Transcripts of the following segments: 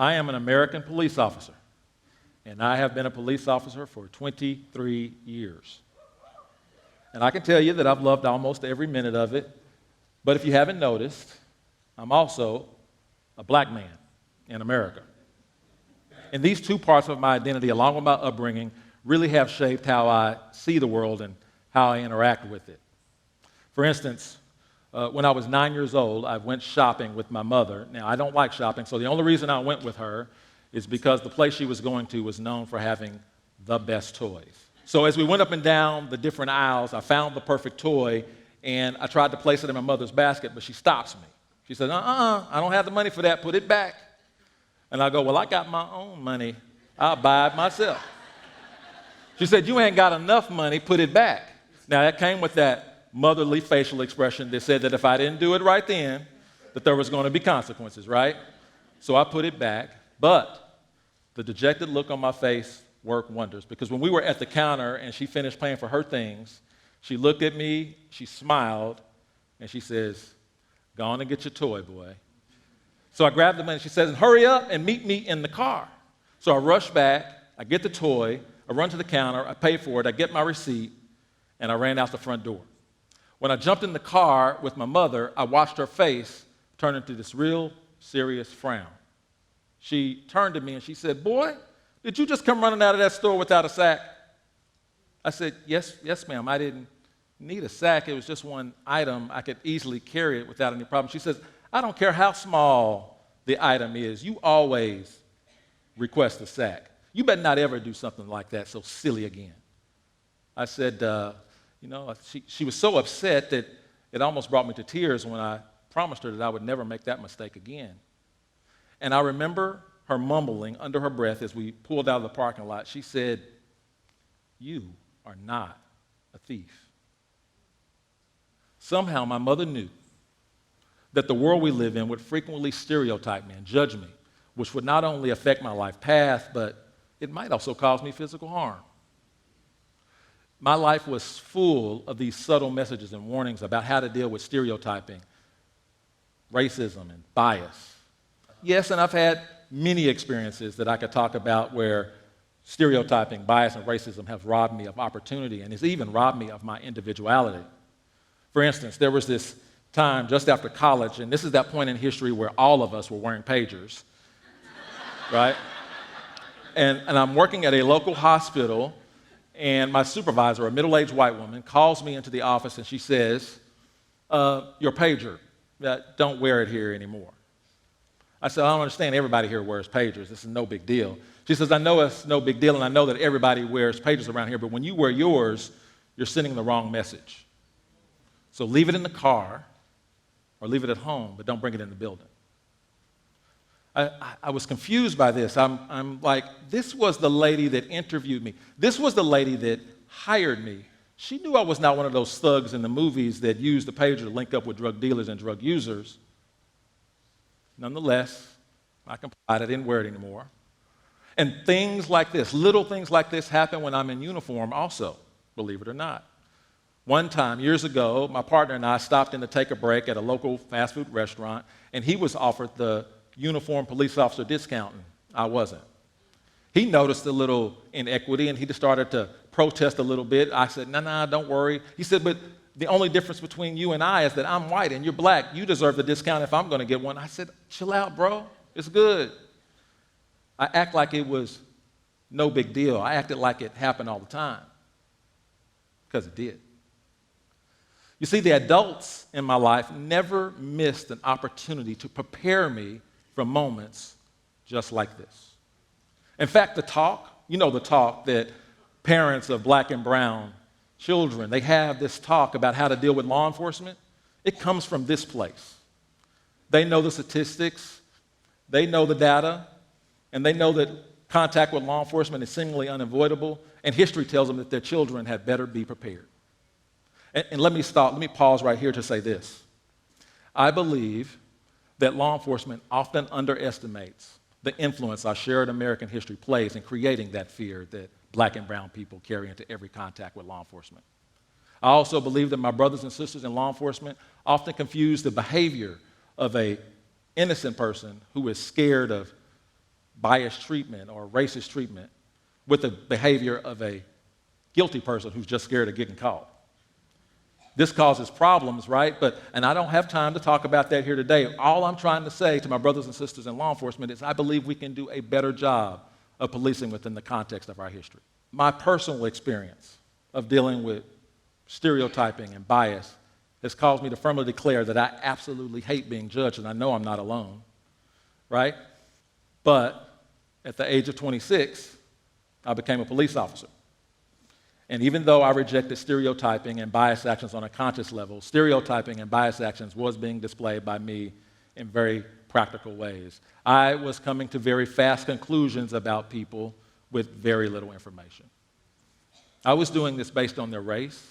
I am an American police officer, and I have been a police officer for 23 years. And I can tell you that I've loved almost every minute of it, but if you haven't noticed, I'm also a black man in America. And these two parts of my identity, along with my upbringing, really have shaped how I see the world and how I interact with it. For instance, when I was 9 years old, I went shopping with my mother. Now, I don't like shopping, so the only reason I went with her is because the place she was going to was known for having the best toys. So as we went up and down the different aisles, I found the perfect toy, and I tried to place it in my mother's basket, but she stops me. She said, I don't have the money for that, put it back. And I go, well, I got my own money. I'll buy it myself. She said, you ain't got enough money, put it back. Now, that came with that motherly facial expression that said that if I didn't do it right then, that there was going to be consequences, right? So I put it back, but the dejected look on my face worked wonders, because when we were at the counter and she finished paying for her things, she looked at me, she smiled, and she says, go on and get your toy, boy. So I grabbed the money. She says, and hurry up and meet me in the car. So I rush back, I get the toy, I run to the counter, I pay for it, I get my receipt, and I ran out the front door. When I jumped in the car with my mother, I watched her face turn into this real serious frown. She turned to me and she said, boy, did you just come running out of that store without a sack? I said, yes, ma'am. I didn't need a sack. It was just one item. I could easily carry it without any problem. She says, I don't care how small the item is. You always request a sack. You better not ever do something like that so silly again. I said, she was so upset that it almost brought me to tears when I promised her that I would never make that mistake again. And I remember her mumbling under her breath as we pulled out of the parking lot. She said, you are not a thief. Somehow my mother knew that the world we live in would frequently stereotype me and judge me, which would not only affect my life path, but it might also cause me physical harm. My life was full of these subtle messages and warnings about how to deal with stereotyping, racism, and bias. Yes, and I've had many experiences that I could talk about where stereotyping, bias, and racism have robbed me of opportunity and has even robbed me of my individuality. For instance, there was this time just after college, and this is that point in history where all of us were wearing pagers, right? And I'm working at a local hospital, and my supervisor, a middle-aged white woman, calls me into the office and she says, your pager, don't wear it here anymore. I said, I don't understand. Everybody here wears pagers. This is no big deal. She says, I know it's no big deal, and I know that everybody wears pagers around here, but when you wear yours, you're sending the wrong message. So leave it in the car or leave it at home, but don't bring it in the building. I was confused by this. I'm like, this was the lady that interviewed me. This was the lady that hired me. She knew I was not one of those thugs in the movies that used the pager to link up with drug dealers and drug users. Nonetheless, I complied. I didn't wear it anymore. And things like this, little things like this happen when I'm in uniform also, believe it or not. One time, years ago, my partner and I stopped in to take a break at a local fast food restaurant, and he was offered the uniform police officer discount, and I wasn't. He noticed a little inequity, and he just started to protest a little bit. I said, no, don't worry. He said, but the only difference between you and I is that I'm white and you're black. You deserve the discount if I'm going to get one. I said, chill out, bro. It's good. I act like it was no big deal. I acted like it happened all the time, because it did. You see, the adults in my life never missed an opportunity to prepare me for moments just like this. In fact, the talk that parents of black and brown children, they have this talk about how to deal with law enforcement. It comes from this place. They know the statistics, they know the data, and they know that contact with law enforcement is seemingly unavoidable, and history tells them that their children had better be prepared. And let me pause right here to say this. I believe that law enforcement often underestimates the influence our shared American history plays in creating that fear that black and brown people carry into every contact with law enforcement. I also believe that my brothers and sisters in law enforcement often confuse the behavior of an innocent person who is scared of biased treatment or racist treatment with the behavior of a guilty person who's just scared of getting caught. This causes problems, right? And I don't have time to talk about that here today. All I'm trying to say to my brothers and sisters in law enforcement is I believe we can do a better job of policing within the context of our history. My personal experience of dealing with stereotyping and bias has caused me to firmly declare that I absolutely hate being judged, and I know I'm not alone, right? But at the age of 26, I became a police officer. And even though I rejected stereotyping and bias actions on a conscious level, stereotyping and bias actions was being displayed by me in very practical ways. I was coming to very fast conclusions about people with very little information. I was doing this based on their race,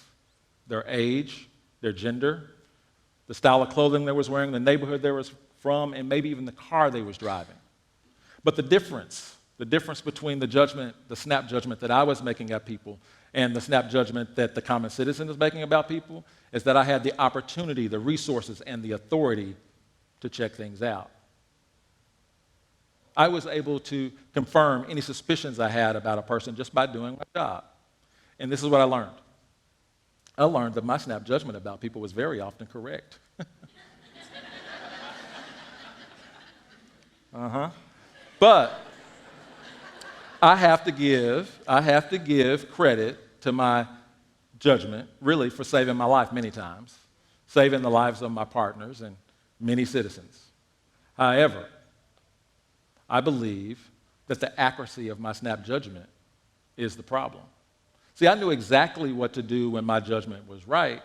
their age, their gender, the style of clothing they was wearing, the neighborhood they was from, and maybe even the car they was driving. But the difference between the judgment, the snap judgment that I was making at people and the snap judgment that the common citizen is making about people is that I had the opportunity, the resources, and the authority to check things out. I was able to confirm any suspicions I had about a person just by doing my job. And this is what I learned. I learned that my snap judgment about people was very often correct. But I have to give credit to my judgment, really, for saving my life many times, saving the lives of my partners and many citizens. However, I believe that the accuracy of my snap judgment is the problem. See, I knew exactly what to do when my judgment was right,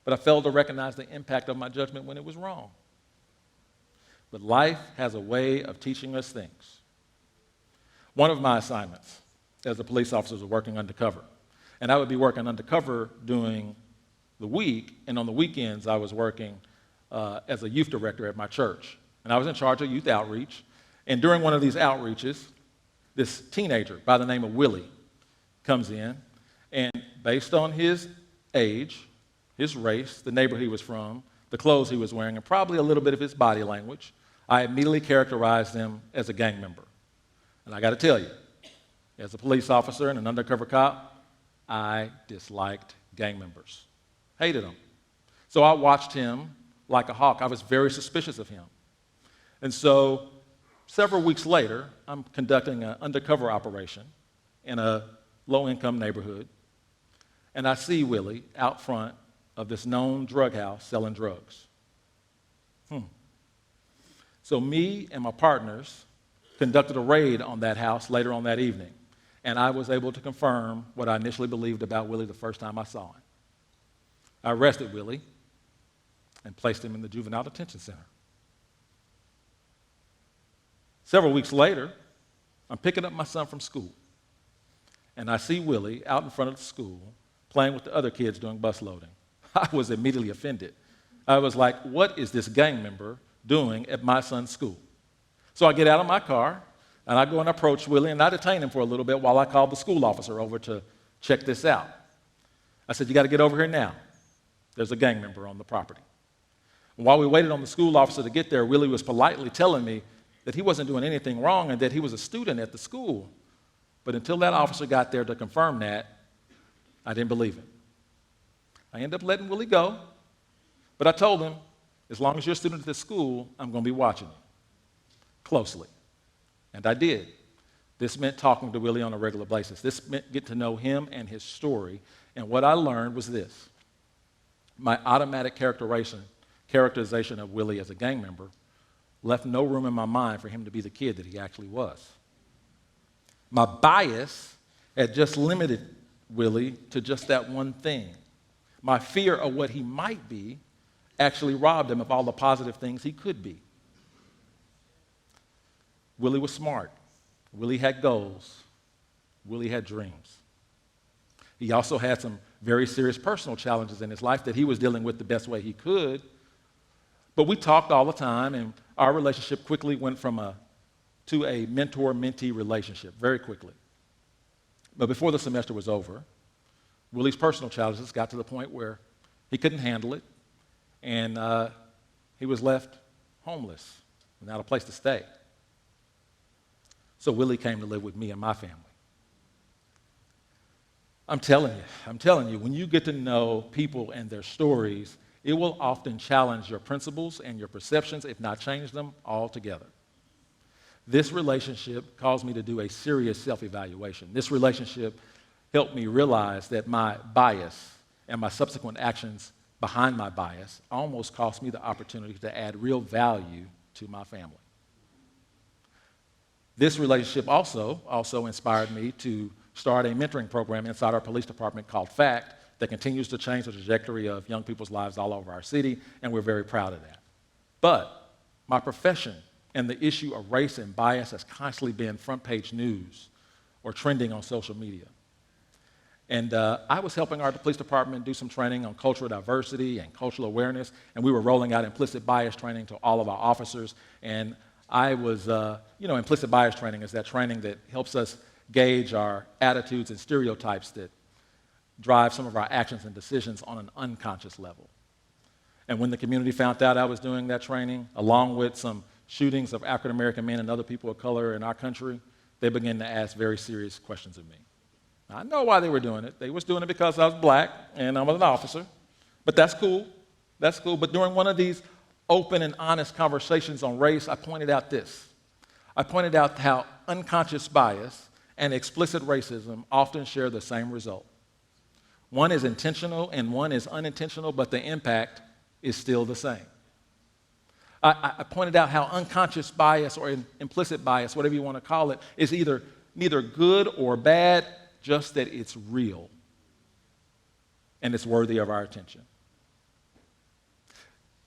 but I failed to recognize the impact of my judgment when it was wrong. But life has a way of teaching us things. One of my assignments as a police officer was working undercover. And I would be working undercover during the week, and on the weekends I was working as a youth director at my church. And I was in charge of youth outreach. And during one of these outreaches, this teenager by the name of Willie comes in, and based on his age, his race, the neighborhood he was from, the clothes he was wearing, and probably a little bit of his body language, I immediately characterized him as a gang member. And I got to tell you, as a police officer and an undercover cop, I disliked gang members, hated them. So I watched him like a hawk. I was very suspicious of him. And so several weeks later, I'm conducting an undercover operation in a low-income neighborhood, and I see Willie out front of this known drug house selling drugs. So me and my partners conducted a raid on that house later on that evening, and I was able to confirm what I initially believed about Willie the first time I saw him. I arrested Willie and placed him in the juvenile detention center. Several weeks later, I'm picking up my son from school, and I see Willie out in front of the school playing with the other kids doing bus loading. I was immediately offended. I was like, what is this gang member doing at my son's school? So I get out of my car, and I go and approach Willie, and I detain him for a little bit while I call the school officer over to check this out. I said, you got to get over here now. There's a gang member on the property. And while we waited on the school officer to get there, Willie was politely telling me that he wasn't doing anything wrong and that he was a student at the school. But until that officer got there to confirm that, I didn't believe him. I ended up letting Willie go, but I told him, as long as you're a student at this school, I'm going to be watching you closely. And I did. This meant talking to Willie on a regular basis. This meant get to know him and his story. And what I learned was this. My automatic characterization of Willie as a gang member left no room in my mind for him to be the kid that he actually was. My bias had just limited Willie to just that one thing. My fear of what he might be actually robbed him of all the positive things he could be. Willie was smart. Willie had goals. Willie had dreams. He also had some very serious personal challenges in his life that he was dealing with the best way he could. But we talked all the time, and our relationship quickly went to a mentor-mentee relationship, very quickly. But before the semester was over, Willie's personal challenges got to the point where he couldn't handle it, and he was left homeless, without a place to stay. So Willie came to live with me and my family. I'm telling you, when you get to know people and their stories, it will often challenge your principles and your perceptions, if not change them altogether. This relationship caused me to do a serious self-evaluation. This relationship helped me realize that my bias and my subsequent actions behind my bias almost cost me the opportunity to add real value to my family. This relationship also inspired me to start a mentoring program inside our police department called FACT that continues to change the trajectory of young people's lives all over our city, and we're very proud of that. But my profession and the issue of race and bias has constantly been front page news or trending on social media. And I was helping our police department do some training on cultural diversity and cultural awareness, and we were rolling out implicit bias training to all of our officers. And I was, implicit bias training is that training that helps us gauge our attitudes and stereotypes that drive some of our actions and decisions on an unconscious level. And when the community found out I was doing that training, along with some shootings of African American men and other people of color in our country, they began to ask very serious questions of me. I know why they were doing it. They was doing it because I was black and I was an officer. But that's cool. That's cool. But during one of these open and honest conversations on race, I pointed out this. I pointed out how unconscious bias and explicit racism often share the same result. One is intentional and one is unintentional, but the impact is still the same. I pointed out how unconscious bias or implicit bias, whatever you want to call it, is either neither good or bad, just that it's real and it's worthy of our attention.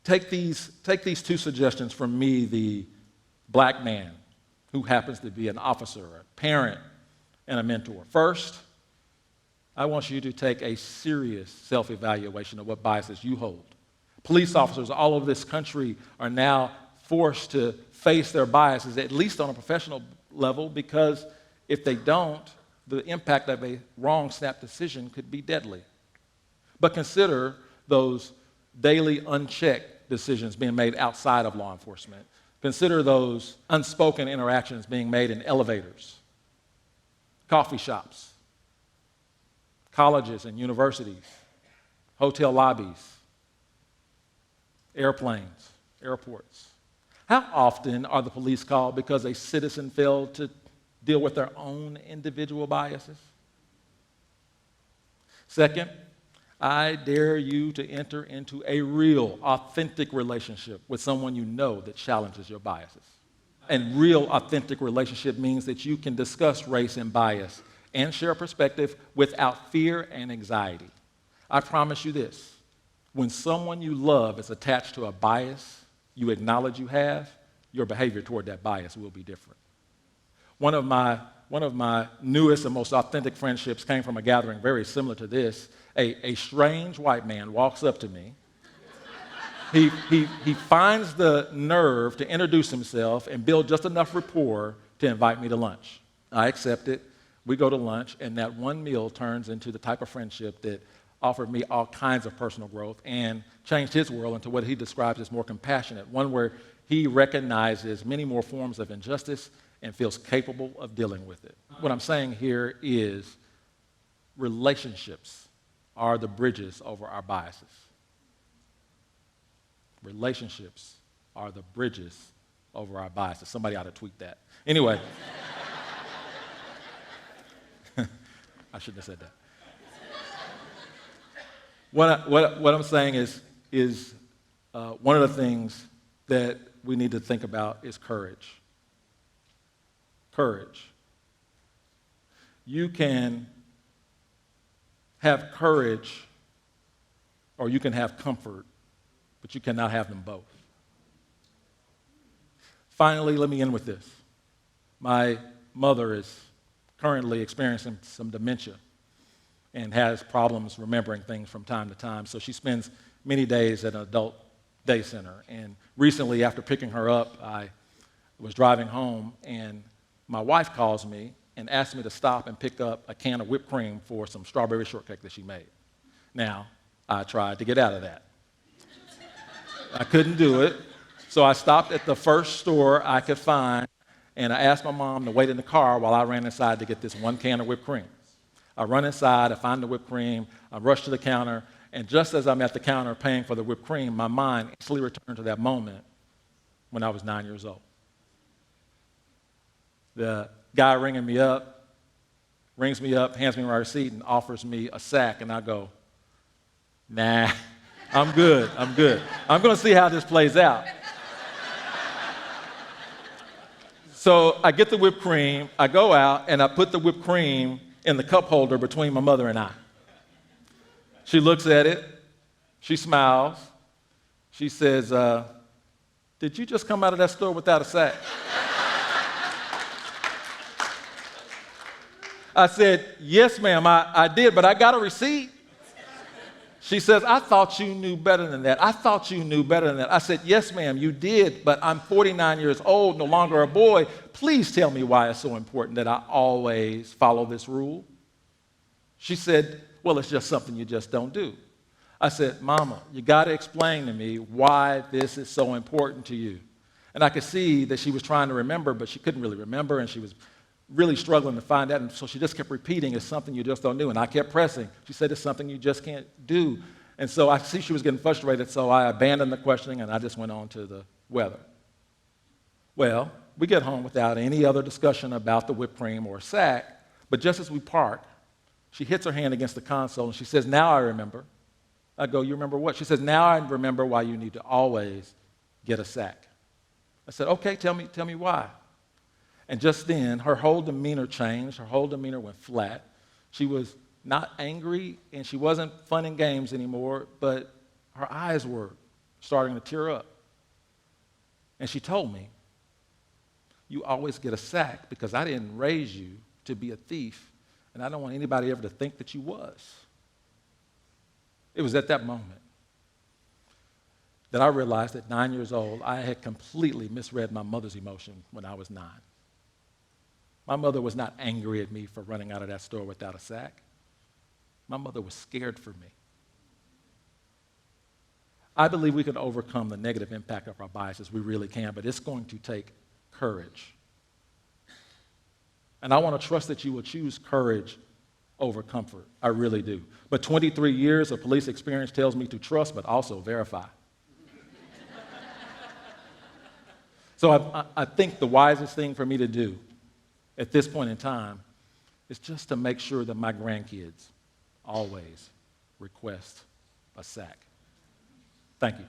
Take these two suggestions from me, the black man who happens to be an officer, a parent, and a mentor. First, I want you to take a serious self-evaluation of what biases you hold. Police officers all over this country are now forced to face their biases, at least on a professional level, because if they don't, the impact of a wrong snap decision could be deadly. But consider those daily unchecked decisions being made outside of law enforcement. Consider those unspoken interactions being made in elevators, coffee shops, colleges and universities, hotel lobbies, airplanes, airports. How often are the police called because a citizen failed to deal with their own individual biases? Second, I dare you to enter into a real, authentic relationship with someone you know that challenges your biases. And real, authentic relationship means that you can discuss race and bias and share perspective without fear and anxiety. I promise you this, when someone you love is attached to a bias you acknowledge you have, your behavior toward that bias will be different. One of my newest and most authentic friendships came from a gathering very similar to this. A strange white man walks up to me. He finds the nerve to introduce himself and build just enough rapport to invite me to lunch. I accept it. We go to lunch, and that one meal turns into the type of friendship that offered me all kinds of personal growth and changed his world into what he describes as more compassionate, one where he recognizes many more forms of injustice and feels capable of dealing with it. What I'm saying here is relationships are the bridges over our biases. Relationships are the bridges over our biases. Somebody ought to tweet that. Anyway, I shouldn't have said that. What I'm saying is one of the things that we need to think about is courage. Courage. You can have courage or you can have comfort, but you cannot have them both. Finally, let me end with this. My mother is currently experiencing some dementia and has problems remembering things from time to time, so she spends many days at an adult day center. And recently, after picking her up, I was driving home, and my wife calls me and asked me to stop and pick up a can of whipped cream for some strawberry shortcake that she made. Now, I tried to get out of that. I couldn't do it, so I stopped at the first store I could find and I asked my mom to wait in the car while I ran inside to get this 1 can of whipped cream. I run inside, I find the whipped cream, I rush to the counter, and just as I'm at the counter paying for the whipped cream, my mind instantly returned to that moment when I was 9 years old. The guy rings me up, hands me my receipt, and offers me a sack, and I go, nah, I'm good. I'm going to see how this plays out. So I get the whipped cream, I go out, and I put the whipped cream in the cup holder between my mother and I. She looks at it, she smiles, she says, did you just come out of that store without a sack? I said, yes, ma'am, I did, but I got a receipt. She says, I thought you knew better than that. I said, yes, ma'am, you did, but I'm 49 years old, no longer a boy. Please tell me why it's so important that I always follow this rule. She said, well, it's just something you just don't do. I said, Mama, you got to explain to me why this is so important to you. And I could see that she was trying to remember, but she couldn't really remember, and she was really struggling to find out, and so she just kept repeating, it's something you just don't do, and I kept pressing. She said, it's something you just can't do. And so I see she was getting frustrated, so I abandoned the questioning, and I just went on to the weather. Well, we get home without any other discussion about the whipped cream or sack, but just as we park, she hits her hand against the console, and she says, now I remember. I go, you remember what? She says, now I remember why you need to always get a sack. I said, okay, tell me why. And just then, her whole demeanor changed. Her whole demeanor went flat. She was not angry, and she wasn't fun and games anymore, but her eyes were starting to tear up. And she told me, you always get a sack because I didn't raise you to be a thief, and I don't want anybody ever to think that you was. It was at that moment that I realized at 9 years old, I had completely misread my mother's emotion when I was 9. My mother was not angry at me for running out of that store without a sack. My mother was scared for me. I believe we can overcome the negative impact of our biases. We really can, but it's going to take courage. And I want to trust that you will choose courage over comfort. I really do. But 23 years of police experience tells me to trust, but also verify. So I think the wisest thing for me to do at this point in time is just to make sure that my grandkids always request a sack. Thank you.